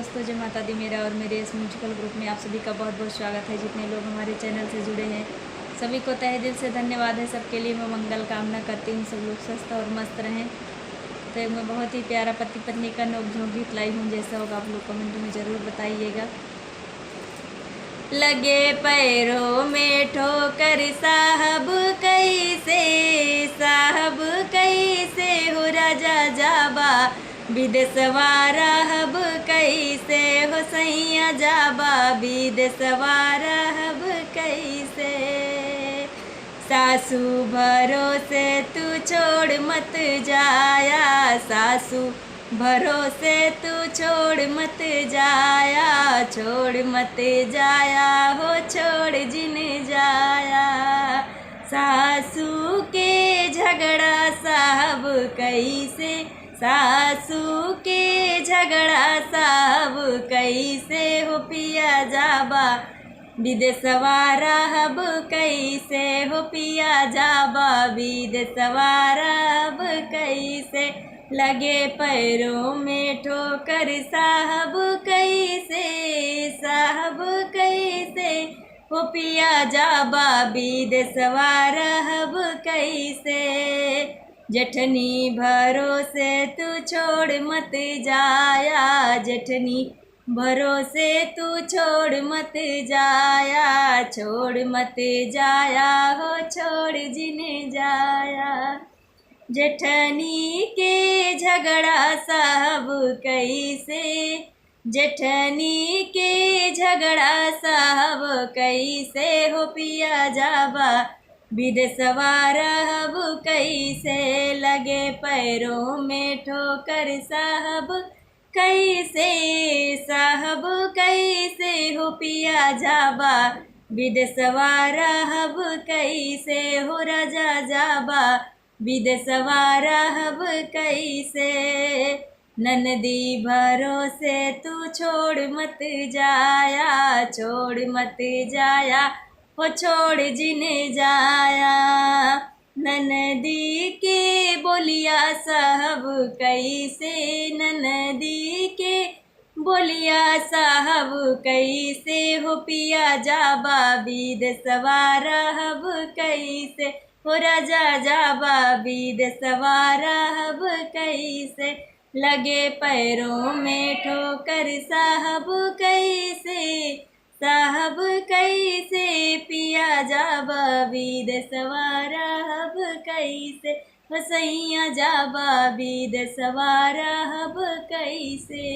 दोस्तों, जय माता दी। मेरा और मेरे इस म्यूजिकल ग्रुप में आप सभी का बहुत बहुत स्वागत है। जितने लोग हमारे चैनल से जुड़े हैं सभी को तहे दिल से धन्यवाद है। सबके लिए मैं मंगल कामना करती हूँ, सब लोग स्वस्थ और मस्त रहें। तो एक मैं बहुत ही प्यारा पति पत्नी का नोक-झोंक गीत लाई हूँ। जैसा होगा आप लोग कमेंट में ज़रूर बताइएगा। लगे पैरों में ठोकर साहब कैसे हो राजा जाबा विदेशवा रहब कैसे हो सैया जाबा विदेशवा रहब कैसे। सासू भरोसे तू छोड़ मत जाया, सासू भरोसे तू छोड़ मत जाया, छोड़ मत जाया हो छोड़ जिन जाया। सासू के झगड़ा साहब कैसे, सासू के झगड़ा साहब कैसे हो पिया जाबा विदेशवा रहब कैसे हो पिया जाबा विदेशवा रहब कैसे। लगे पैरों में ठोकर साहब कैसे हो पिया जाबा विदेशवा रहब कैसे। जेठनी भरोसे तू छोड़ मत जाया, जेठनी भरोसे तू छोड़ मत जाया, छोड़ मत जाया हो छोड़ जिन जाया। जेठनी के झगड़ा साहब कैसे, जेठनी के झगड़ा साहब कैसे हो पिया जाबा विदेशवा रहब कैसे। लगे पैरों में ठोकर साहब कैसे, साहब कैसे हो पिया जाबा विदेशवा रहब कैसे हो राजा जाबा विदेशवा रहब कैसे। ननदी भरोसे तू छोड़ मत जाया, छोड़ मत जाया हो छोड़ जिन जाया। ननदी के बोलिया साहब कैसे, ननदी के बोलिया साहब कैसे हो पिया जाबा विदेशवा रहब कैसे हो राजा जाबा विदेशवा रहब कैसे। लगे पैरों में ठोकर साहब कैसे, साहब कैसे पिया जाबा विदेशवा रहब कैसे हो सैया जाबा विदेशवा रहब कैसे।